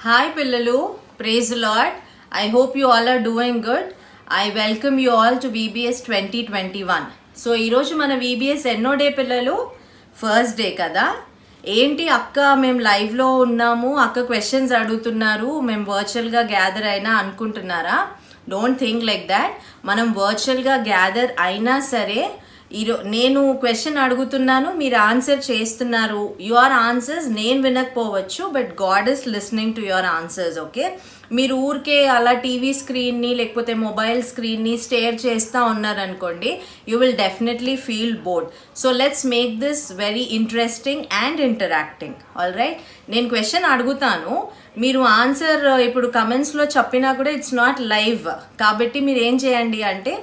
Hi Pillalu, praise the Lord. I hope you all are doing good. I welcome you all to VBS 2021. So ఈరోజు మన VBS ఎన్నో day పిల్లలు first day కదా. ఏంటి అక్క మేము లైవ్లో ఉన్నాము, అక్క క్వశ్చన్స్ అడుగుతున్నారు, మేము వర్చువల్గా గ్యాదర్ అయినా అనుకుంటున్నారా? Don't think like that. మనం వర్చువల్గా గ్యాదర్ అయినా సరే నేను క్వశ్చన్ అడుగుతున్నాను, మీరు ఆన్సర్ చేస్తున్నారు. యువర్ ఆన్సర్స్ నేను వినకపోవచ్చు, but God is listening to your answers. Okay, మీరు ఊరికే అలా టీవీ స్క్రీన్ని లేకపోతే మొబైల్ స్క్రీన్ని స్టేర్ చేస్తూ ఉన్నారనుకోండి, you will definitely feel bored. So let's make this very interesting and interacting. All right, నేను క్వశ్చన్ అడుగుతాను, మీరు ఆన్సర్ ఇప్పుడు కమెంట్స్లో చెప్పినా కూడా ఇట్స్ నాట్ లైవ్ కాబట్టి మీరు ఏం చేయండి అంటే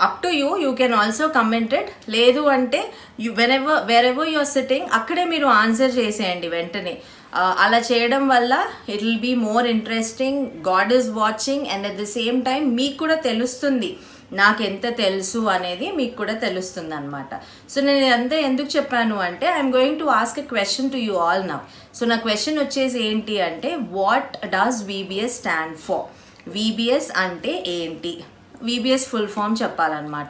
up to you can also comment it. లేదు అంటే వెరెవర్ యూఆర్ సిట్టింగ్ అక్కడే మీరు ఆన్సర్ చేసేయండి వెంటనే. అలా చేయడం వల్ల it will be more interesting. God is watching and at the same time మీకు కూడా తెలుస్తుంది నాకు ఎంత తెలుసు అనేది, మీకు కూడా తెలుస్తుంది అనమాట. సో నేను అంతా ఎందుకు చెప్పాను అంటే I'm going to ask a question to you all now. So నా క్వశ్చన్ వచ్చేసి ఏంటి అంటే, what does VBS stand for? VBS అంటే ఏంటి? VBS ఫుల్ ఫామ్ చెప్పాలన్నమాట.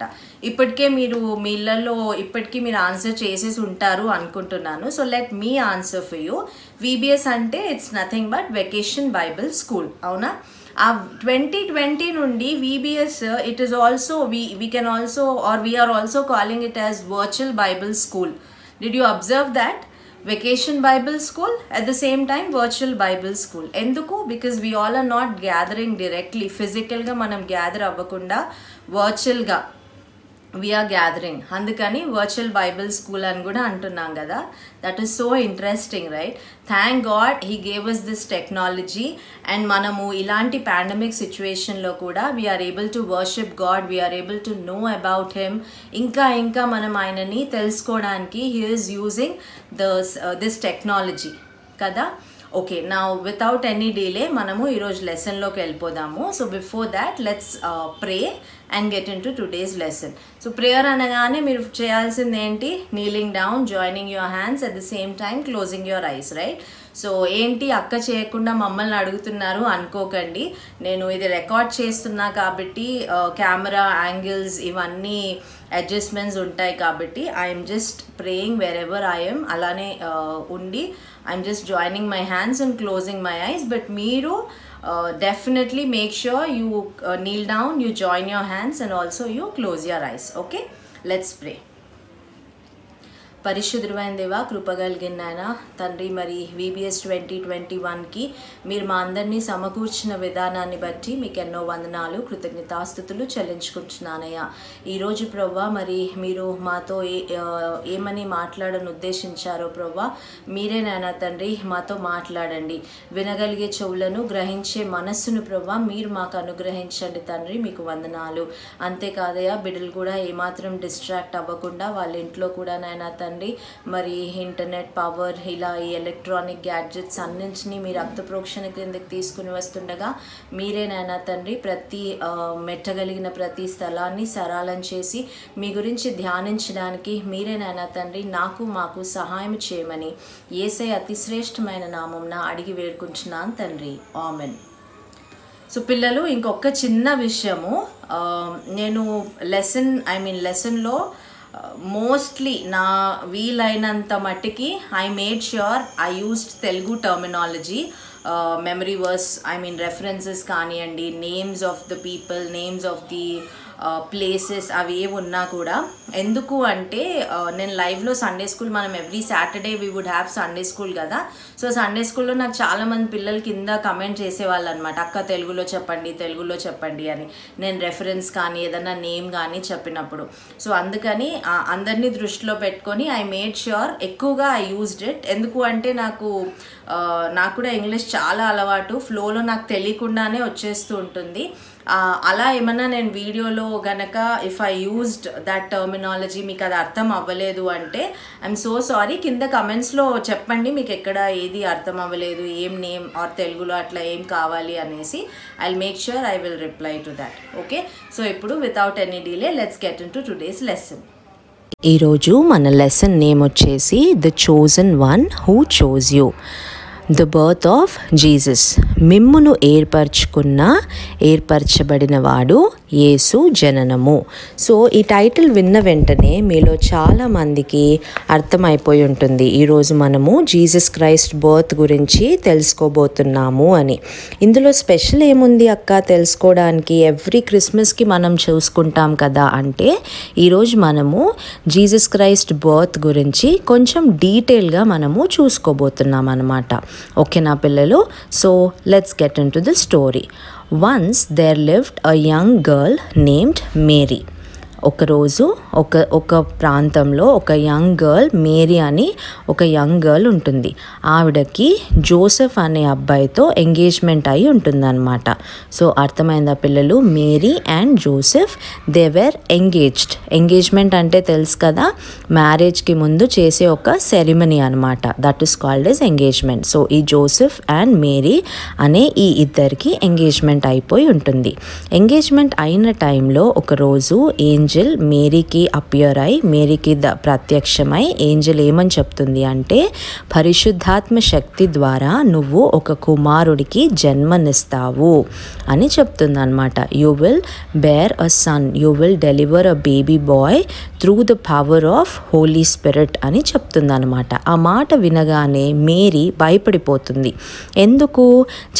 ఇప్పటికే మీరు మీ ఇళ్ళల్లో ఇప్పటికీ మీరు ఆన్సర్ చేసేసి ఉంటారు అనుకుంటున్నాను. So let me answer for you. VBS అంటే it's nothing but vacation Bible school. అవునా? ఆ 2020 నుండి VBS it is also we can also are we are also calling it as virtual Bible school. Did you observe that? Vacation Bible School, at the same time virtual Bible School. Enduku? Because we all are not gathering directly, physical ga manam gather avvakunda virtual ga we are gathering. Andukani virtual Bible School అని కూడా అంటున్నాం కదా. That is so interesting, right? Thank God he gave us this technology. And మనము ఇలాంటి pandemic సిచ్యువేషన్లో కూడా we are able to worship God, we are able to know about him. ఇంకా మనం ఆయనని తెలుసుకోవడానికి he is using this technology కదా. ఓకే, నా వితౌట్ ఎనీ డిలే మనము ఈరోజు లెసన్లోకి వెళ్ళిపోదాము. So before that let's pray and get into today's lesson. So prayer అనగానే మీరు చేయాల్సింది ఏంటి? Kneeling down, joining your hands, at the same time closing your eyes, right? So ఏంటి అక్క చేయకుండా మమ్మల్ని అడుగుతున్నారు అనుకోకండి. నేను ఇది రికార్డ్ చేస్తున్నా కాబట్టి కెమెరా యాంగిల్స్ ఇవన్నీ అడ్జస్ట్మెంట్స్ ఉంటాయి కాబట్టి I'm just praying where ever I'm. అలానే ఉండి I'm just joining my hands and closing my eyes. But మీరు definitely make sure you kneel down, you join your hands and also you close your eyes. Okay, let's pray. పరిశుద్ధుడైన దేవా, కృపగలిగిన నాయన తండ్రి, మరి VBS 2021కి మీరు మా అందరినీ సమకూర్చిన విధానాన్ని బట్టి మీకు ఎన్నో వందనాలు, కృతజ్ఞతాస్తుతులు చెల్లించుకుంటున్నానయ్యా. ఈరోజు ప్రవ్వా మరి మీరు మాతో ఏమని మాట్లాడని ఉద్దేశించారో ప్రవ్వా మీరే నాయన తండ్రి మాతో మాట్లాడండి. వినగలిగే చెవులను, గ్రహించే మనస్సును ప్రవ్వా మీరు మాకు అనుగ్రహించండి తండ్రి, మీకు వందనాలు. అంతేకాదయ్యా, బిడ్డలు కూడా ఏమాత్రం డిస్ట్రాక్ట్ అవ్వకుండా వాళ్ళ ఇంట్లో కూడా నాయన తండ్రి మరి ఇంటర్నెట్ పవర్ ఇలా ఈ ఎలక్ట్రానిక్ గ్యాడ్జెట్స్ అన్నింటినీ మీరు రక్త ప్రోక్షణ క్రిందకి తీసుకుని వస్తుండగా మీరే నాయనా తండ్రి ప్రతి మెట్టగలిగిన ప్రతి స్థలాన్ని సరళం చేసి మీ గురించి ధ్యానించడానికి మీరే నాయనా తండ్రి మాకు సహాయం చేయమని యేసయ్య అతి శ్రేష్టమైన నామంన అడిగి వేడుకుంటున్నాను తండ్రి, ఆమెన్. సో పిల్లలు, ఇంకొక చిన్న విషయము, నేను లెసన్లో మోస్ట్లీ నా వీలైనంత మట్టికి I made sure I used Telugu terminology, memory verse, references కానివ్వండి, names of the people, names of the places అవి ఏ ఉన్నా కూడా. ఎందుకు అంటే నేను లైవ్లో సండే స్కూల్, మనం every Saturday we would have Sunday school కదా. సో సండే స్కూల్లో నాకు చాలామంది పిల్లలు కింద కమెంట్ చేసేవాళ్ళు అనమాట, అక్క తెలుగులో చెప్పండి అని, నేను రెఫరెన్స్ కానీ ఏదన్నా నేమ్ కానీ చెప్పినప్పుడు. సో అందుకని అందరినీ దృష్టిలో పెట్టుకొని ఐ మేడ్ ష్యూర్ ఎక్కువగా ఐ యూజ్డ్ ఇట్. ఎందుకు అంటే నాకు కూడా ఇంగ్లీష్ చాలా అలవాటు, ఫ్లోలో నాకు తెలియకుండానే వచ్చేస్తూ ఉంటుంది. అలా ఏమన్నా నేను వీడియోలో గనక if I used that terminology మీకు అది అర్థం అవ్వలేదు అంటే ఐఎమ్ సో సారీ. కింద కమెంట్స్లో చెప్పండి మీకు ఎక్కడ ఏది అర్థం అవ్వలేదు, ఏం నేమ్ ఆర్ తెలుగులో అట్లా ఏం కావాలి అనేసి. I will make sure I will reply to that. Okay, so ఇప్పుడు without any delay let's get into today's lesson. ఈరోజు మన లెసన్ నేమ్ వచ్చేసి the chosen one who chose you. The birth of Jesus. మిమ్మును ఏర్పరచబడిన వాడు యేసు జననము. So ఈ title విన్న వెంటనే మీలో చాలామందికి అర్థమైపోయి ఉంటుంది ఈరోజు మనము జీసస్ క్రైస్ట్ బర్త్ గురించి తెలుసుకోబోతున్నాము అని. ఇందులో స్పెషల్ ఏముంది అక్క తెలుసుకోవడానికి? ఎవ్రీ క్రిస్మస్కి మనం చూసుకుంటాం కదా అంటే ఈరోజు మనము జీసస్ క్రైస్ట్ బర్త్ గురించి కొంచెం డీటెయిల్గా మనము చూసుకోబోతున్నాం అన్నమాట. ఓకేనా పిల్లలు? So let's get in to the story. Once there lived a young girl named Mary. ఒకరోజు ఒక ప్రాంతంలో ఒక యంగ్ గర్ల్, మేరీ అని ఒక యంగ్ గర్ల్ ఉంటుంది. ఆవిడకి జోసెఫ్ అనే అబ్బాయితో ఎంగేజ్మెంట్ అయి ఉంటుందన్నమాట. సో అర్థమైందా పిల్లలు? Mary and Joseph they were engaged. Engagement అంటే తెలుసు కదా, మ్యారేజ్కి ముందు చేసే ఒక సెరిమనీ అనమాట. That is called as engagement. So ఈ జోసెఫ్ అండ్ మేరీ అనే ఈ ఇద్దరికి ఎంగేజ్మెంట్ అయిపోయి ఉంటుంది. ఎంగేజ్మెంట్ అయిన టైంలో ఒకరోజు ఏంజల్ మేరీకి అపియర్ అయి, మేరీకి ప్రత్యక్షమై ఏంజల్ ఏమని చెప్తుంది అంటే, పరిశుద్ధాత్మ శక్తి ద్వారా నువ్వు ఒక కుమారుడికి జన్మనిస్తావు అని చెప్తుంది అనమాట. You will bear a son, you will deliver a baby boy through the power of Holy Spirit అని చెప్తుంది అనమాట. ఆ మాట వినగానే మేరీ భయపడిపోతుంది. ఎందుకు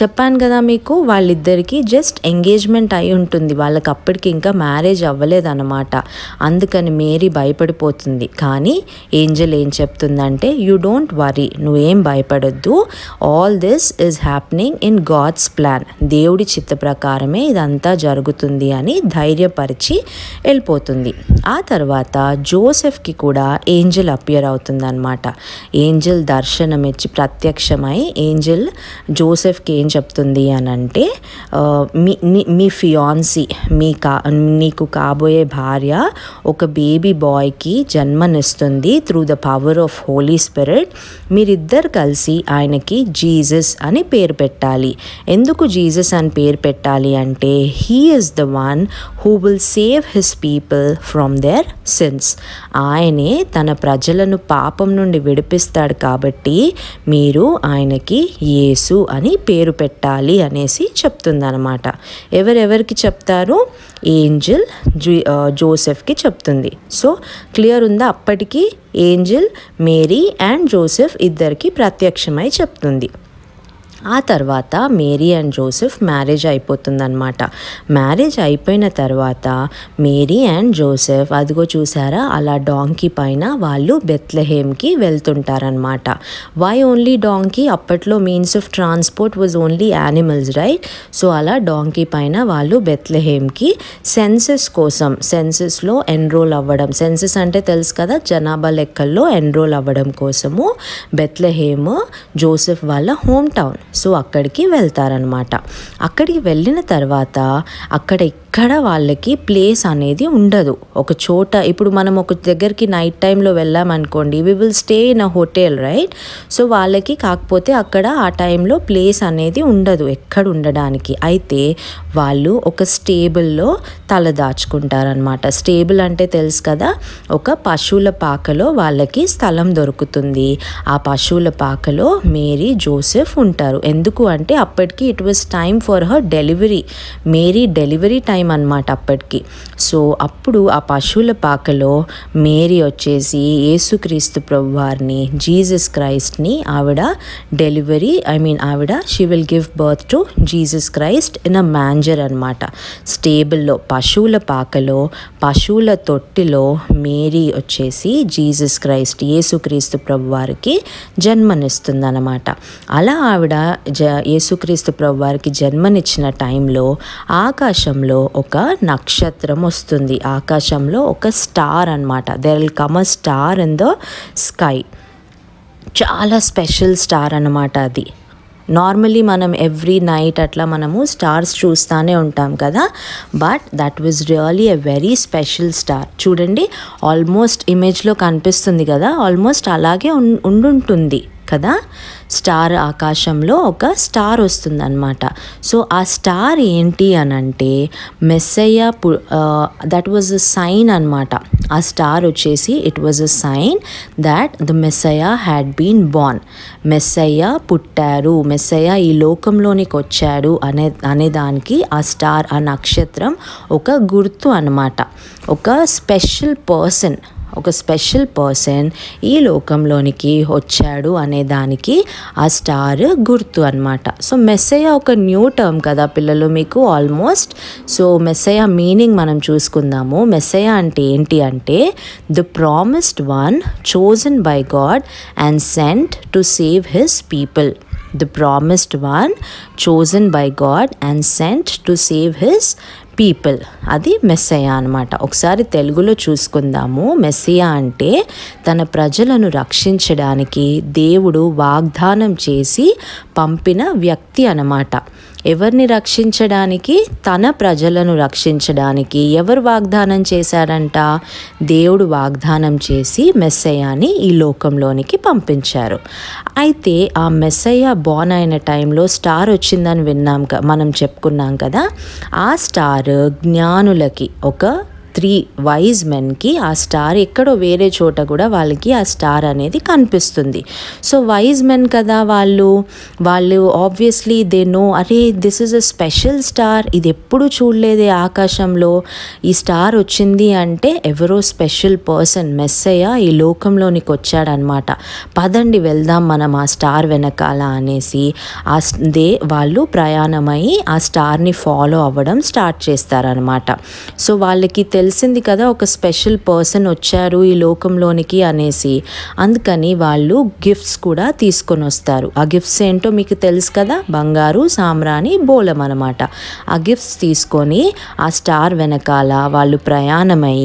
చెప్పాను కదా మీకు, వాళ్ళిద్దరికీ జస్ట్ ఎంగేజ్మెంట్ అయి ఉంటుంది, వాళ్ళకి అప్పటికి ఇంకా మ్యారేజ్ అవ్వలేదన్నమాట. అందుకని మేరీ భయపడిపోతుంది. కానీ ఏంజల్ ఏం చెప్తుందంటే, యూ డోంట్ వరీ, నువ్వేం భయపడొద్దు, all this is happening in God's plan, దేవుడి చిత్త ప్రకారమే ఇదంతా జరుగుతుంది అని ధైర్యపరిచి వెళ్ళిపోతుంది. ఆ తర్వాత జోసెఫ్కి కూడా ఏంజల్ అపియర్ అవుతుంది అనమాట. ఏంజల్ దర్శనం ఇచ్చి ప్రత్యక్షమై ఏంజల్ జోసెఫ్కి ఏం చెప్తుంది అని అంటే, మీ ఫియాన్సీ, నీకు కాబోయే భార్య ఒక బేబీ బాయ్కి జన్మనిస్తుంది through the power of Holy Spirit. మీరిద్దరు కలిసి ఆయనకి జీసస్ అని పేరు పెట్టాలి. ఎందుకు జీసస్ అని పేరు పెట్టాలి అంటే, he is the one who will save his people from their sins. ఆయనే తన ప్రజలను పాపం నుండి విడిపిస్తాడు కాబట్టి మీరు ఆయనకి యేసు అని పేరు పెట్టాలి అనేసి చెప్తుందన్నమాట. ఎవరెవరికి చెప్తారు? ఏంజల్ జోసెఫ్కి చెప్తుంది. సో క్లియర్ ఉందా? అప్పటికి ఏంజల్ మేరీ అండ్ జోసెఫ్ ఇద్దరికి ప్రత్యక్షమై చెప్తుంది. ఆ తర్వాత మేరీ అండ్ జోసెఫ్ మ్యారేజ్ అయిపోతుందన్నమాట. మ్యారేజ్ అయిపోయిన తర్వాత మేరీ అండ్ జోసెఫ్ అదిగో చూసారా, అలా డాంకీ పైన వాళ్ళు బెత్లెహేమ్కి వెళ్తుంటారనమాట. Why only donkey? అప్పట్లో means of transport was only animals, right? So అలా డాంకీ పైన వాళ్ళు బెత్లెహేమ్కి సెన్సెస్ కోసం, సెన్సెస్లో ఎన్రోల్ అవ్వడం, సెన్సెస్ అంటే తెలుసు కదా, జనాభా లెక్కల్లో ఎన్రోల్ అవ్వడం కోసము బెత్లెహేమ్ జోసెఫ్ వాళ్ళ హోమ్ టౌన్. సో అక్కడికి వెళ్తారనమాట. అక్కడికి వెళ్ళిన తర్వాత అక్కడ వాళ్ళకి ప్లేస్ అనేది ఉండదు. ఒక చోట ఇప్పుడు మనం ఒక దగ్గరికి నైట్ టైంలో వెళ్ళామనుకోండి, we will stay in a hotel, right? So వాళ్ళకి కాకపోతే అక్కడ ఆ టైంలో ప్లేస్ అనేది ఉండదు ఎక్కడ ఉండడానికి. అయితే వాళ్ళు ఒక స్టేబుల్లో తలదాచుకుంటారనమాట. స్టేబుల్ అంటే తెలుసు కదా, ఒక పశువుల పాకలో వాళ్ళకి స్థలం దొరుకుతుంది. ఆ పశువుల పాకలో మేరీ జోసెఫ్ ఉంటారు. ఎందుకు అంటే అప్పటికి it was time for her delivery, Mary delivery time అన్నమాట అప్పటికి. సో అప్పుడు ఆ పశువుల పాకలో మేరీ వచ్చేసి యేసుక్రీస్తు ప్రభువారిని, జీసస్ క్రైస్ట్ని ఆవిడ డెలివరీ, ఆవిడ she will give birth to Jesus Christ in a manger అనమాట. స్టేబుల్లో, పశువుల పాకలో, పశువుల తొట్టిలో మేరీ వచ్చేసి జీసస్ క్రైస్ట్, యేసుక్రీస్తు ప్రభువారికి జన్మనిస్తుందన్నమాట. అలా ఆవిడ యేసుక్రీస్తు ప్రభువారికి జన్మనిచ్చిన టైంలో ఆకాశంలో ఒక నక్షత్రం వస్తుంది. ఆకాశంలో ఒక స్టార్ అన్నమాట. There will come a star in the sky. చాలా స్పెషల్ స్టార్ అన్నమాట అది. నార్మలీ మనం ఎవ్రీ నైట్ అట్లా మనము స్టార్స్ చూస్తూనే ఉంటాం కదా, but that was really a very special star. చూడండి, ఆల్మోస్ట్ ఇమేజ్లో కనిపిస్తుంది కదా, ఆల్మోస్ట్ అలాగే ఉండుంటుంది కదా. స్టార్ ఆకాశంలో ఒక స్టార్ వస్తుందన్నమాట. సో ఆ స్టార్ ఏంటి అని అంటే Messiah, that was a sign అనమాట. ఆ స్టార్ వచ్చేసి it was a sign that the Messiah had been born. Messiah పుట్టారు, మెస్సయ్య ఈ లోకంలోనికి వచ్చాడు అనేదానికి ఆ స్టార్, ఆ నక్షత్రం ఒక గుర్తు అన్నమాట. ఒక స్పెషల్ పర్సన్ ఈ లోకంలోనికి వచ్చాడు అనేదానికి ఆ స్టార్ గుర్తు అన్నమాట. సో మెస్సయ్య ఒక న్యూ టర్మ్ కదా పిల్లలు మీకు ఆల్మోస్ట్. సో మెస్సయ్య మీనింగ్ మనం చూసుకుందాము. మెస్సయ్య అంటే ఏంటి అంటే the promised one chosen by God and sent to save his people. The promised one chosen by God and sent to save his people, అది మెస్సయ్య అనమాట. ఒకసారి తెలుగులో చూసుకుందాము. మెస్సియా అంటే తన ప్రజలను రక్షించడానికి దేవుడు వాగ్దానం చేసి పంపిన వ్యక్తి అన్నమాట. ఎవరిని రక్షించడానికి? తన ప్రజలను రక్షించడానికి. ఎవరు వాగ్దానం చేశారంట? దేవుడు వాగ్దానం చేసి మెస్సయ్యాని ఈ లోకంలోనికి పంపించారు. అయితే ఆ మెస్సయ్య బోర్న్ అయిన టైంలో స్టార్ వచ్చిందని మనం చెప్పుకున్నాం కదా. ఆ స్టార్ జ్ఞానులకి, ఒక 3 వైజ్ మెన్కి ఆ స్టార్ ఎక్కడో వేరే చోట కూడా వాళ్ళకి ఆ స్టార్ అనేది కనిపిస్తుంది. సో వైజ్ మెన్ కదా వాళ్ళు ఆబ్వియస్లీ దే నో, అరే this is a special star, ఇది ఎప్పుడు చూడలేదే ఆకాశంలో, ఈ స్టార్ వచ్చింది అంటే ఎవరో స్పెషల్ పర్సన్ మెస్సయ్య ఈ లోకంలోనికి వచ్చాడనమాట, పదండి వెళ్దాం మనం ఆ స్టార్ వెనకాల అనేసి వాళ్ళు ప్రయాణమై ఆ స్టార్ని ఫాలో అవ్వడం స్టార్ట్ చేస్తారనమాట. సో వాళ్ళకి తెలిసింది కదా ఒక స్పెషల్ పర్సన్ వచ్చారు ఈ లోకంలోనికి అనేసి, అందుకని వాళ్ళు గిఫ్ట్స్ కూడా తీసుకొని వస్తారు. ఆ గిఫ్ట్స్ ఏంటో మీకు తెలుసు కదా, బంగారు, సామ్రాణి, బోలం అనమాట. ఆ గిఫ్ట్స్ తీసుకొని ఆ స్టార్ వెనకాల వాళ్ళు ప్రయాణమై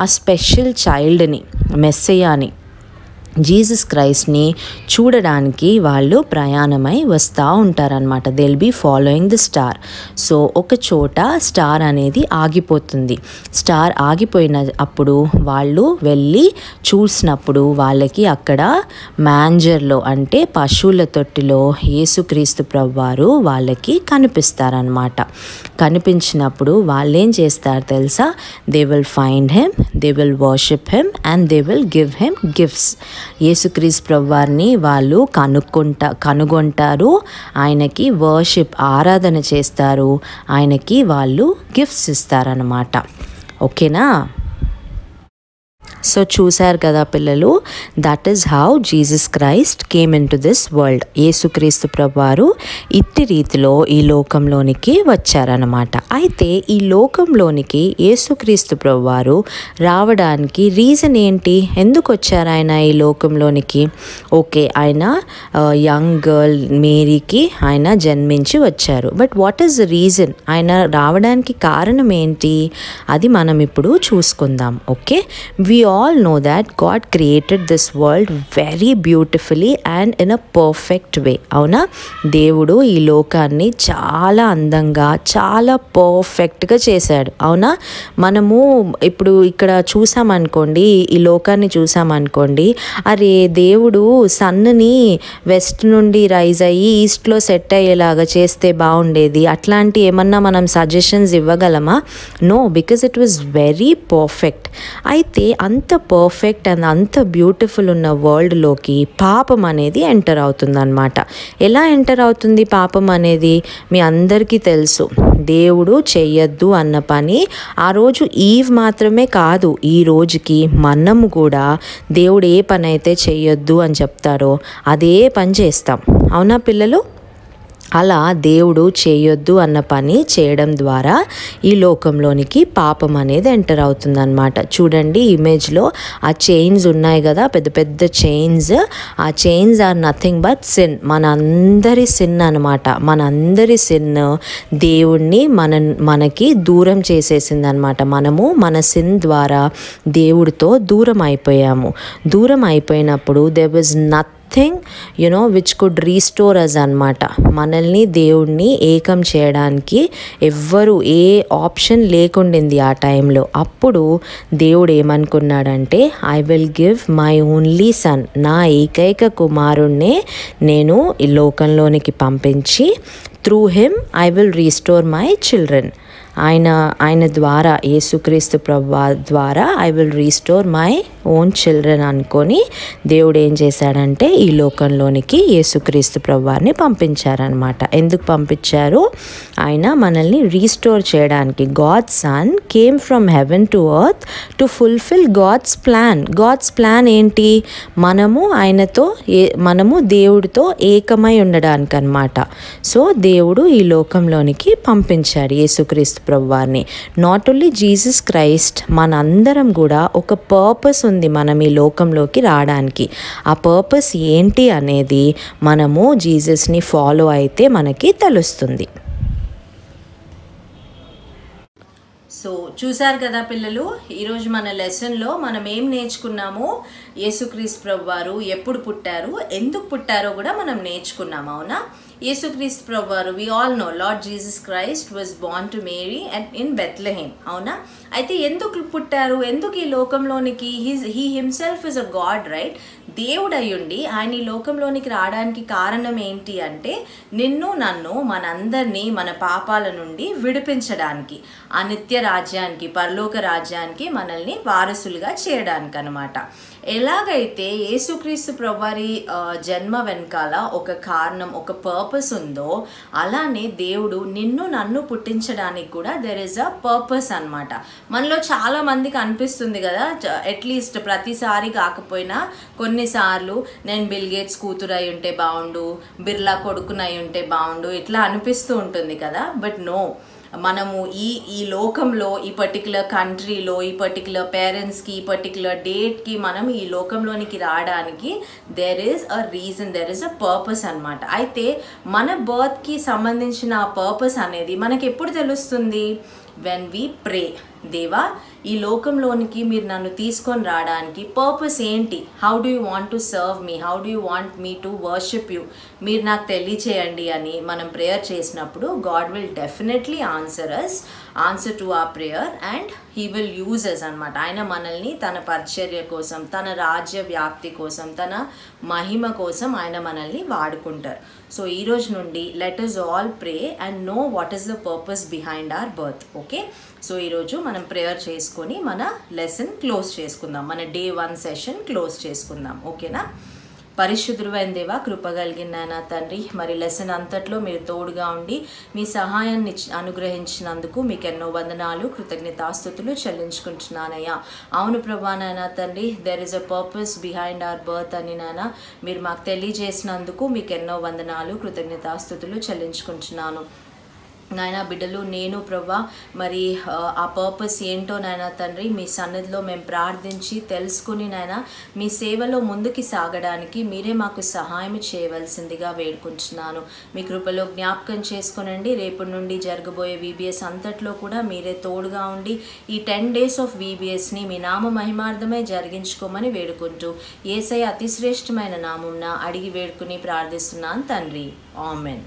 ఆ స్పెషల్ చైల్డ్ని, మెస్సయ్యాని, జీసస్ క్రైస్ట్ని చూడడానికి వాళ్ళు ప్రయాణమై వస్తూ ఉంటారనమాట. They will be following the star. So ఒక చోట స్టార్ అనేది ఆగిపోతుంది. స్టార్ ఆగిపోయిన అప్పుడు వాళ్ళు వెళ్ళి చూసినప్పుడు వాళ్ళకి అక్కడ మ్యాంజర్లో, అంటే పశువుల తొట్టిలో యేసుక్రీస్తు ప్రభువారు వాళ్ళకి కనిపిస్తారనమాట. కనిపించినప్పుడు వాళ్ళు ఏం చేస్తారు తెలుసా? They will find him, they will worship him and they will give him gifts. యేసుక్రీస్తు ప్రభువారిని వాళ్ళు కనుగొంటారు, ఆయనకి వర్షిప్, ఆరాధన చేస్తారు, ఆయనకి వాళ్ళు గిఫ్ట్స్ ఇస్తారన్నమాట. ఓకేనా? సో చూశారు కదా పిల్లలు, that is how Jesus Christ came in to this world. యేసుక్రీస్తు ప్రభువారు ఇట్టి రీతిలో ఈ లోకంలోనికి వచ్చారనమాట. అయితే ఈ లోకంలోనికి యేసుక్రీస్తు ప్రభువారు రావడానికి రీజన్ ఏంటి? ఎందుకు వచ్చారు ఆయన ఈ లోకంలోనికి? ఓకే, ఆయన యంగ్ గర్ల్ మేరీకి ఆయన జన్మించి వచ్చారు. But what is the reason? ఆయన రావడానికి కారణం ఏంటి? అది మనం ఇప్పుడు చూసుకుందాం. Okay, we all know that God created this world very beautifully and in a perfect way. అవునా? దేవుడు ఈ లోకాన్ని చాలా అందంగా, చాలా పర్ఫెక్ట్గా చేశాడు. అవునా? మనము ఇప్పుడు ఇక్కడ చూసామనుకోండి, ఈ లోకాన్ని చూసామనుకోండి, అరే దేవుడు సన్ని వెస్ట్ నుండి రైజ్ అయ్యి ఈస్ట్లో సెట్ అయ్యేలాగా చేస్తే బాగుండేది, అట్లాంటి ఏమన్నా మనం సజెషన్స్ ఇవ్వగలమా? No, because it was very perfect. అయితే అంత పర్ఫెక్ట్ అండ్ అంత బ్యూటిఫుల్ ఉన్న వరల్డ్లోకి పాపం అనేది ఎంటర్ అవుతుందన్నమాట. ఎలా ఎంటర్ అవుతుంది పాపం అనేది? మీ అందరికీ తెలుసు. దేవుడు చెయ్యొద్దు అన్న పని ఆ రోజు ఈవ్ మాత్రమే కాదు, ఈ రోజుకి మనము కూడా దేవుడు ఏ పని అయితే చెయ్యొద్దు అని చెప్తారో అదే పని చేస్తాం. అవునా పిల్లలు? అలా దేవుడు చేయొద్దు అన్న పని చేయడం ద్వారా ఈ లోకంలోనికి పాపం అనేది ఎంటర్ అవుతుందన్నమాట. చూడండి ఇమేజ్లో ఆ చైన్స్ ఉన్నాయి కదా, పెద్ద పెద్ద చైన్స్. ఆ chains are nothing but sin. మనందరి సిన్ అనమాట. మనందరి సిన్ దేవుణ్ణి మనకి దూరం చేసేసింది అనమాట. మనము మన సిన్ ద్వారా దేవుడితో దూరం అయిపోయాము. దూరం అయిపోయినప్పుడు there was nothing nothing which could restore us అనమాట. మనల్ని దేవుడిని ఏకం చేయడానికి ఎవ్వరు ఏ ఆప్షన్ లేకుండింది ఆ టైంలో. అప్పుడు దేవుడు ఏమనుకున్నాడంటే, I will give my only son, నా ఏకైక కుమారుణ్ణే నేను ఈ లోకంలోనికి పంపించి through him I will restore my children. ఆయన ద్వారా, యేసుక్రీస్తు ప్రభువా ద్వారా I will restore my own children అనుకొని దేవుడు ఏం చేశాడంటే ఈ లోకంలోనికి యేసుక్రీస్తు ప్రభువారిని పంపించారనమాట. ఎందుకు పంపించారు? ఆయన మనల్ని రీస్టోర్ చేయడానికి. God's son came from heaven to earth to fulfil God's plan. God's plan ఏంటి? మనము దేవుడితో ఏకమై ఉండడానికి అనమాట. సో దేవుడు ఈ లోకంలోనికి పంపించాడు యేసుక్రీస్తు ప్రభువారిని. నాట్ ఓన్లీ జీసస్ క్రైస్ట్, మనందరం కూడా ఒక పర్పస్ ఉంది మనం ఈ లోకంలోకి రావడానికి. ఆ పర్పస్ ఏంటి అనేది మనము జీసస్ని ఫాలో అయితే మనకి తెలుస్తుంది. సో చూసారు కదా పిల్లలు, ఈరోజు మన లెసన్లో మనం ఏం నేర్చుకున్నాము? యేసుక్రీస్తు ప్రభువారు ఎప్పుడు పుట్టారు, ఎందుకు పుట్టారో కూడా మనం నేర్చుకున్నాము. అవునా? యేసుక్రీస్తు ప్రభువారు, we all know Lord Jesus Christ was born to Mary in Bethlehem. అవునా? అయితే ఎందుకు పుట్టారు, ఎందుకు ఈ లోకంలోనికి? He himself is a God, right? దేవుడు అయ్యుండి ఆయన ఈ లోకంలోనికి రావడానికి కారణం ఏంటి అంటే, నిన్ను నన్ను మనందరినీ మన పాపాల నుండి విడిపించడానికి, ఆ నిత్య రాజ్యానికి, పరలోక రాజ్యానికి మనల్ని వారసులుగా చేయడానికి అనమాట. ఎలాగైతే యేసుక్రీస్తు ప్రభువారి జన్మ వెనకాల ఒక కారణం, ఒక పర్పస్ ఉందో, అలానే దేవుడు నిన్ను నన్ను పుట్టించడానికి కూడా దెర్ ఇస్ అ పర్పస్ అనమాట. మనలో చాలా మందికి అనిపిస్తుంది కదా, అట్లీస్ట్ ప్రతిసారి కాకపోయినా కొన్నిసార్లు నేను బిల్ గేట్స్ కూతురు అయి ఉంటే బాగుండు, బిర్లా కొడుకునై ఉంటే బాగుండు, ఇట్లా అనిపిస్తూ ఉంటుంది కదా. బట్ నో, మనము ఈ లోకంలో, ఈ పర్టికులర్ కంట్రీలో, ఈ పర్టికులర్ పేరెంట్స్కి, ఈ పర్టికులర్ డేట్కి మనం ఈ లోకంలోనికి రావడానికి there is a reason, there is a purpose అనమాట. అయితే మన బర్త్కి సంబంధించిన ఆ పర్పస్ అనేది మనకి ఎప్పుడు తెలుస్తుంది? When we pray. దేవా, ఈ లోకంలోనికి మీరు నన్ను తీసుకొని రావడానికి పర్పస్ ఏంటి? How do you want to serve me? How do you want me to worship you? మీరు నాకు తెలియచేయండి అని మనం ప్రేయర్ చేసినప్పుడు God will definitely answer to ఆ prayer and he will use us అనమాట. ఆయన మనల్ని తన పరిచర్య కోసం, తన రాజ్య వ్యాప్తి కోసం, తన మహిమ కోసం ఆయన మనల్ని వాడుకుంటారు. సో ఈ రోజు నుండి let us all pray and know what is the purpose behind hour birth. Okay, so ఈరోజు మనం ప్రేయర్ చేసుకొని మన లెసన్ క్లోజ్ చేసుకుందాం, మన డే 1 సెషన్ క్లోజ్ చేసుకుందాం. ఓకేనా? పరిశుద్ధుడైన దేవా, కృపగలిగిన నాయన తండ్రి, మరి లెసన్ అంతట్లో మీరు తోడుగా ఉండి మీ సహాయాన్ని అనుగ్రహించినందుకు మీకు ఎన్నో వందనాలు, కృతజ్ఞతాస్తుతులు చెల్లించుకుంటున్నానయ్యా. అవును ప్రభా నాయన తండ్రి, there is a purpose behind hour birth అని నాయన మీరు మాకు తెలియజేసినందుకు మీకు ఎన్నో వందనాలు, కృతజ్ఞతాస్తుతులు చెల్లించుకుంటున్నాను. నాయన బిడ్డలు, నేను ప్రభా మరి ఆ పర్పస్ ఏంటో నాయన తండ్రి మీ సన్నిధిలో మేము ప్రార్థించి తెలుసుకుని నాయన మీ సేవలో ముందుకి సాగడానికి మీరే మాకు సహాయం చేయవలసిందిగా వేడుకుంటున్నాను. మీ కృపలో జ్ఞాపకం చేసుకునండి. రేపటి నుండి జరగబోయే VBS అంతట్లో కూడా మీరే తోడుగా ఉండి ఈ 10 days ఆఫ్ VBSని మీ నామ మహిమార్థమే జరిగించుకోమని వేడుకుంటూ యేసయ్య అతి శ్రేష్టమైన నామంన అడిగి వేడుకుని ప్రార్థిస్తున్నాను తండ్రి. ఆమెన్.